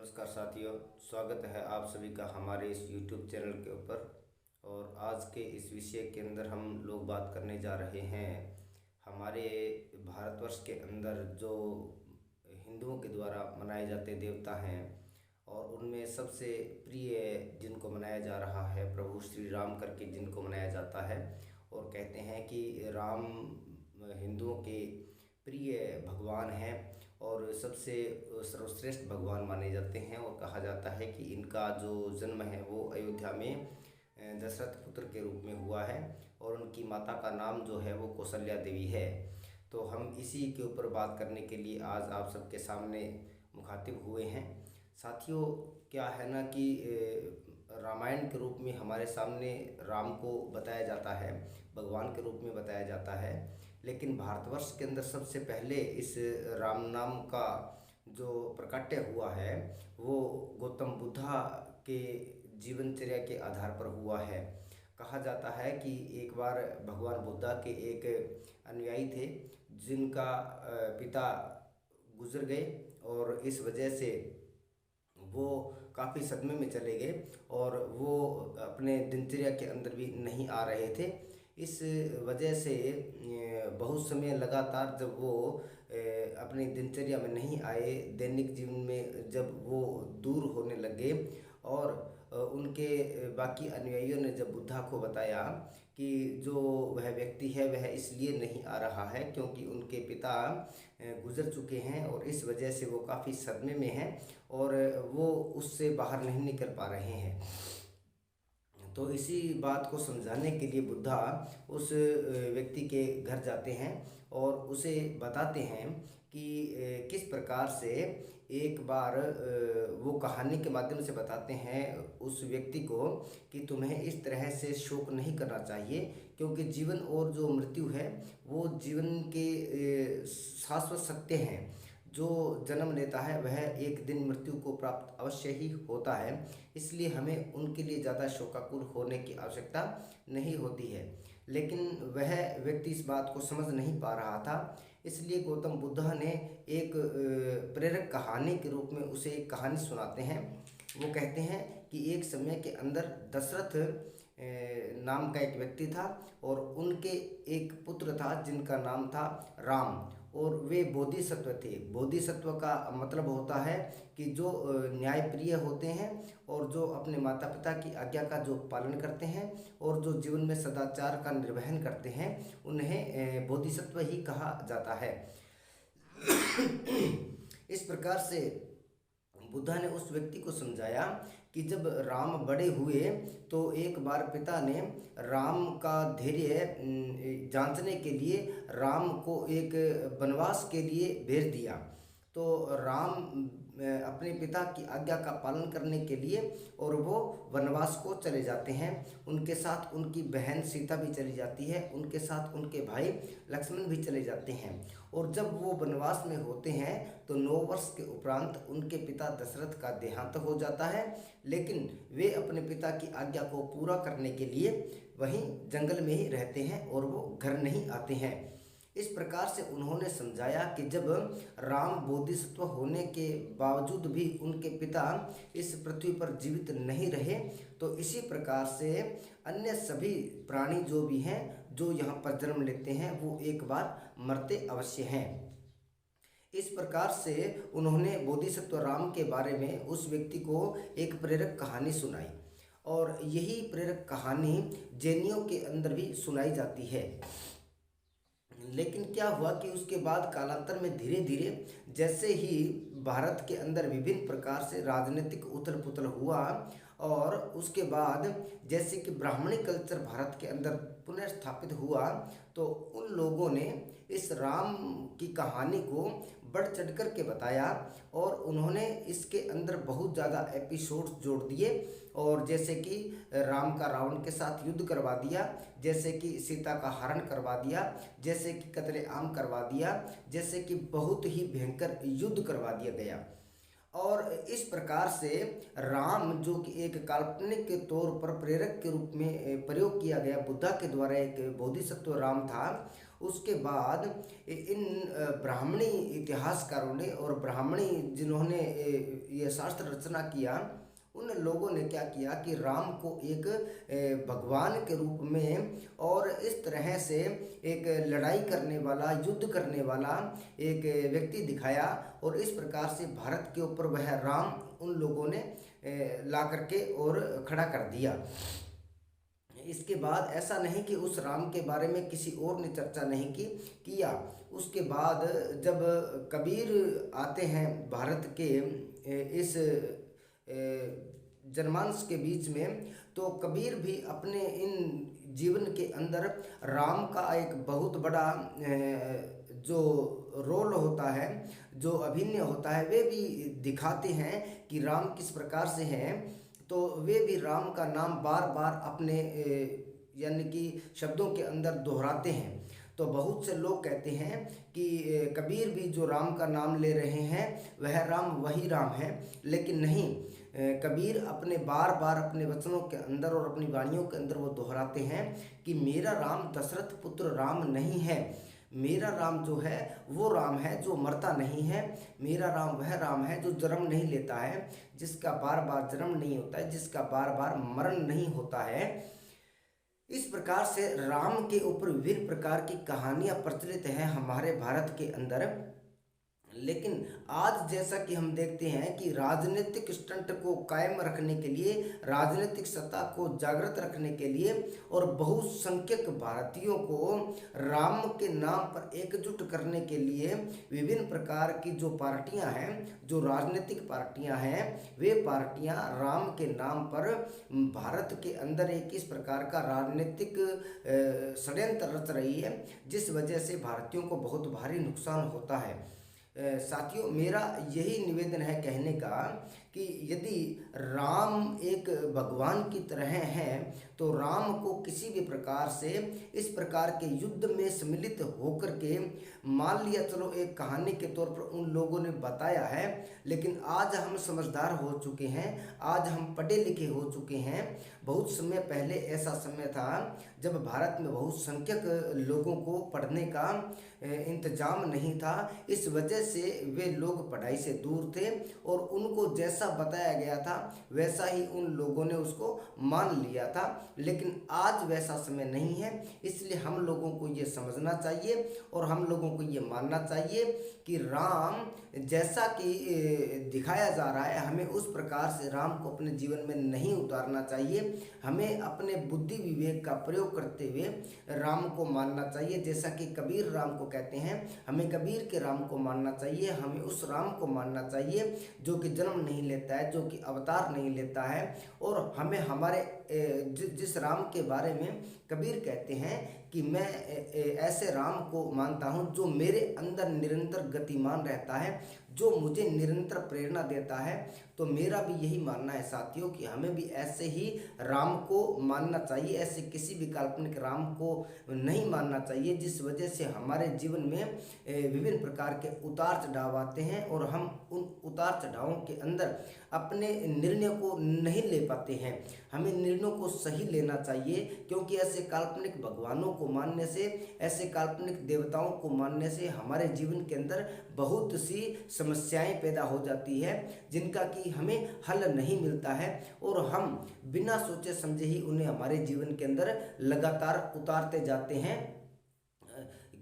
नमस्कार साथियों, स्वागत है आप सभी का हमारे इस YouTube चैनल के ऊपर। और आज के इस विषय के अंदर हम लोग बात करने जा रहे हैं हमारे भारतवर्ष के अंदर जो हिंदुओं के द्वारा मनाए जाते देवता हैं, और उनमें सबसे प्रिय जिनको मनाया जा रहा है प्रभु श्री राम करके जिनको मनाया जाता है। और कहते हैं कि राम हिंदुओं के प्रिय भगवान हैं और सबसे सर्वश्रेष्ठ भगवान माने जाते हैं। और कहा जाता है कि इनका जो जन्म है वो अयोध्या में दशरथ पुत्र के रूप में हुआ है, और उनकी माता का नाम जो है वो कौशल्या देवी है। तो हम इसी के ऊपर बात करने के लिए आज आप सबके सामने मुखातिब हुए हैं। साथियों, क्या है ना कि रामायण के रूप में हमारे सामने राम को बताया जाता है, भगवान के रूप में बताया जाता है, लेकिन भारतवर्ष के अंदर सबसे पहले इस राम नाम का जो प्रकट्य हुआ है वो गौतम बुद्धा के जीवनचर्या के आधार पर हुआ है। कहा जाता है कि एक बार भगवान बुद्धा के एक अनुयायी थे जिनका पिता गुजर गए, और इस वजह से वो काफ़ी सदमे में चले गए और वो अपने दिनचर्या के अंदर भी नहीं आ रहे थे। इस वजह से बहुत समय लगातार जब वो अपनी दिनचर्या में नहीं आए, दैनिक जीवन में जब वो दूर होने लगे, और उनके बाकी अनुयायियों ने जब बुद्धा को बताया कि जो वह व्यक्ति है वह इसलिए नहीं आ रहा है क्योंकि उनके पिता गुजर चुके हैं और इस वजह से वो काफ़ी सदमे में हैं और वो उससे बाहर नहीं निकल पा रहे हैं। तो इसी बात को समझाने के लिए बुद्धा उस व्यक्ति के घर जाते हैं और उसे बताते हैं कि किस प्रकार से एक बार वो कहानी के माध्यम से बताते हैं उस व्यक्ति को कि तुम्हें इस तरह से शोक नहीं करना चाहिए, क्योंकि जीवन और जो मृत्यु है वो जीवन के शाश्वत सत्य हैं। जो जन्म लेता है वह एक दिन मृत्यु को प्राप्त अवश्य ही होता है, इसलिए हमें उनके लिए ज़्यादा शोकाकुल होने की आवश्यकता नहीं होती है। लेकिन वह व्यक्ति इस बात को समझ नहीं पा रहा था, इसलिए गौतम बुद्ध ने एक प्रेरक कहानी के रूप में उसे एक कहानी सुनाते हैं। वो कहते हैं कि एक समय के अंदर दशरथ नाम का एक व्यक्ति था और उनके एक पुत्र था जिनका नाम था राम, और वे बोधिसत्व थे। बोधिसत्व का मतलब होता है कि जो न्यायप्रिय होते हैं और जो अपने माता पिता की आज्ञा का जो पालन करते हैं और जो जीवन में सदाचार का निर्वहन करते हैं, उन्हें बोधिसत्व ही कहा जाता है। इस प्रकार से बुद्धा ने उस व्यक्ति को समझाया कि जब राम बड़े हुए तो एक बार पिता ने राम का धैर्य जांचने के लिए राम को एक वनवास के लिए भेज दिया। तो राम अपने पिता की आज्ञा का पालन करने के लिए और वो वनवास को चले जाते हैं। उनके साथ उनकी बहन सीता भी चली जाती है, उनके साथ उनके भाई लक्ष्मण भी चले जाते हैं। और जब वो वनवास में होते हैं तो 9 वर्ष के उपरांत उनके पिता दशरथ का देहांत हो जाता है, लेकिन वे अपने पिता की आज्ञा को पूरा करने के लिए वहीं जंगल में ही रहते हैं और वो घर नहीं आते हैं। इस प्रकार से उन्होंने समझाया कि जब राम बोधिसत्व होने के बावजूद भी उनके पिता इस पृथ्वी पर जीवित नहीं रहे, तो इसी प्रकार से अन्य सभी प्राणी जो भी हैं जो यहाँ पर जन्म लेते हैं वो एक बार मरते अवश्य हैं। इस प्रकार से उन्होंने बोधिसत्व राम के बारे में उस व्यक्ति को एक प्रेरक कहानी सुनाई, और यही प्रेरक कहानी जैनियों के अंदर भी सुनाई जाती है। लेकिन क्या हुआ कि उसके बाद कालांतर में धीरे धीरे जैसे ही भारत के अंदर विभिन्न प्रकार से राजनीतिक उथल पुथल हुआ, और उसके बाद जैसे कि ब्राह्मणी कल्चर भारत के अंदर पुनर्स्थापित हुआ, तो उन लोगों ने इस राम की कहानी को बढ़ चढ़ कर के बताया और उन्होंने इसके अंदर बहुत ज़्यादा एपिसोड्स जोड़ दिए। और जैसे कि राम का रावण के साथ युद्ध करवा दिया, जैसे कि सीता का हरण करवा दिया, जैसे कि कत्लेआम करवा दिया, जैसे कि बहुत ही भयंकर युद्ध करवा दिया गया। और इस प्रकार से राम जो कि एक काल्पनिक के तौर पर प्रेरक के रूप में प्रयोग किया गया बुद्धा के द्वारा, एक बोधिसत्व राम था, उसके बाद इन ब्राह्मणी इतिहासकारों ने और ब्राह्मणी जिन्होंने ये शास्त्र रचना किया, उन लोगों ने क्या किया कि राम को एक भगवान के रूप में और इस तरह से एक लड़ाई करने वाला, युद्ध करने वाला एक व्यक्ति दिखाया, और इस प्रकार से भारत के ऊपर वह राम उन लोगों ने ला करके और खड़ा कर दिया। इसके बाद ऐसा नहीं कि उस राम के बारे में किसी और ने चर्चा नहीं किया। उसके बाद जब कबीर आते हैं भारत के इस जनमानस के बीच में, तो कबीर भी अपने इन जीवन के अंदर राम का एक बहुत बड़ा जो रोल होता है, जो अभिनय होता है, वे भी दिखाते हैं कि राम किस प्रकार से हैं। तो वे भी राम का नाम बार बार अपने यानी कि शब्दों के अंदर दोहराते हैं। तो बहुत से लोग कहते हैं कि कबीर भी जो राम का नाम ले रहे हैं वह राम वही राम है, लेकिन नहीं, कबीर अपने बार बार अपने वचनों के अंदर और अपनी वाणियों के अंदर वो दोहराते हैं कि मेरा राम दशरथ पुत्र राम नहीं है। मेरा राम जो है वो राम है जो मरता नहीं है। मेरा राम वह राम है जो जन्म नहीं लेता है, जिसका बार बार जन्म नहीं होता है, जिसका बार बार मरण नहीं होता है। इस प्रकार से राम के ऊपर विभिन्न प्रकार की कहानियाँ प्रचलित हैं हमारे भारत के अंदर। लेकिन आज जैसा कि हम देखते हैं कि राजनीतिक स्टंट को कायम रखने के लिए, राजनीतिक सत्ता को जागृत रखने के लिए और बहुसंख्यक भारतीयों को राम के नाम पर एकजुट करने के लिए विभिन्न प्रकार की जो पार्टियां हैं, जो राजनीतिक पार्टियां हैं, वे पार्टियां राम के नाम पर भारत के अंदर एक इस प्रकार का राजनीतिक षड्यंत्र रच रही है, जिस वजह से भारतीयों को बहुत भारी नुकसान होता है। साथियों, मेरा यही निवेदन है कहने का कि यदि राम एक भगवान की तरह हैं, तो राम को किसी भी प्रकार से इस प्रकार के युद्ध में सम्मिलित होकर के, मान लिया चलो एक कहानी के तौर पर उन लोगों ने बताया है, लेकिन आज हम समझदार हो चुके हैं, आज हम पढ़े लिखे हो चुके हैं। बहुत समय पहले ऐसा समय था जब भारत में बहुसंख्यक लोगों को पढ़ने का इंतजाम नहीं था। इस वजह से वे लोग पढ़ाई से दूर थे और उनको जैसा बताया गया था वैसा ही उन लोगों ने उसको मान लिया था। लेकिन आज वैसा समय नहीं है, इसलिए हम लोगों को ये समझना चाहिए और हम लोगों को ये मानना चाहिए कि राम जैसा कि दिखाया जा रहा है, हमें उस प्रकार से राम को अपने जीवन में नहीं उतारना चाहिए। हमें अपने बुद्धि विवेक का प्रयोग करते हुए राम को मानना चाहिए। जैसा कि कबीर राम को कहते हैं, हमें कबीर के राम को मानना चाहिए, हमें उस राम को मानना चाहिए जो कि जन्म नहीं लेता है, जो कि अवतार नहीं लेता है। और हमें हमारे जिस राम के बारे में कबीर कहते हैं कि मैं ऐसे राम को मानता हूँ जो मेरे अंदर निरंतर गतिमान रहता है, जो मुझे निरंतर प्रेरणा देता है। तो मेरा भी यही मानना है साथियों कि हमें भी ऐसे ही राम को मानना चाहिए, ऐसे किसी भी काल्पनिक राम को नहीं मानना चाहिए जिस वजह से हमारे जीवन में विभिन्न प्रकार के उतार चढ़ाव आते हैं और हम उन उतार चढ़ावों के अंदर अपने निर्णय को नहीं ले पाते हैं। हमें निर्णयों को सही लेना चाहिए, क्योंकि ऐसे काल्पनिक भगवानों को मानने से, ऐसे काल्पनिक देवताओं को मानने से हमारे जीवन के अंदर बहुत सी समस्याएं पैदा हो जाती है जिनका कि हमें हल नहीं मिलता है और हम बिना सोचे समझे ही उन्हें हमारे जीवन के अंदर लगातार उतारते जाते हैं।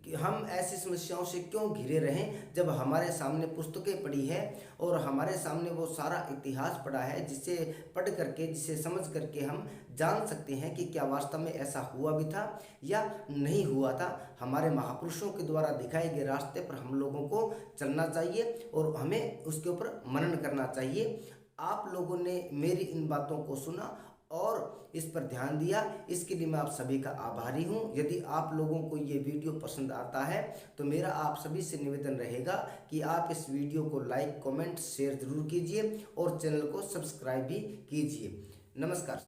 कि हम ऐसी समस्याओं से क्यों घिरे रहें जब हमारे सामने पुस्तकें पड़ी है और हमारे सामने वो सारा इतिहास पड़ा है, जिसे पढ़ करके, जिसे समझ करके हम जान सकते हैं कि क्या वास्तव में ऐसा हुआ भी था या नहीं हुआ था। हमारे महापुरुषों के द्वारा दिखाए गए रास्ते पर हम लोगों को चलना चाहिए और हमें उसके ऊपर मनन करना चाहिए। आप लोगों ने मेरी इन बातों को सुना और इस पर ध्यान दिया, इसके लिए मैं आप सभी का आभारी हूँ। यदि आप लोगों को ये वीडियो पसंद आता है तो मेरा आप सभी से निवेदन रहेगा कि आप इस वीडियो को लाइक, कमेंट, शेयर जरूर कीजिए और चैनल को सब्सक्राइब भी कीजिए। नमस्कार।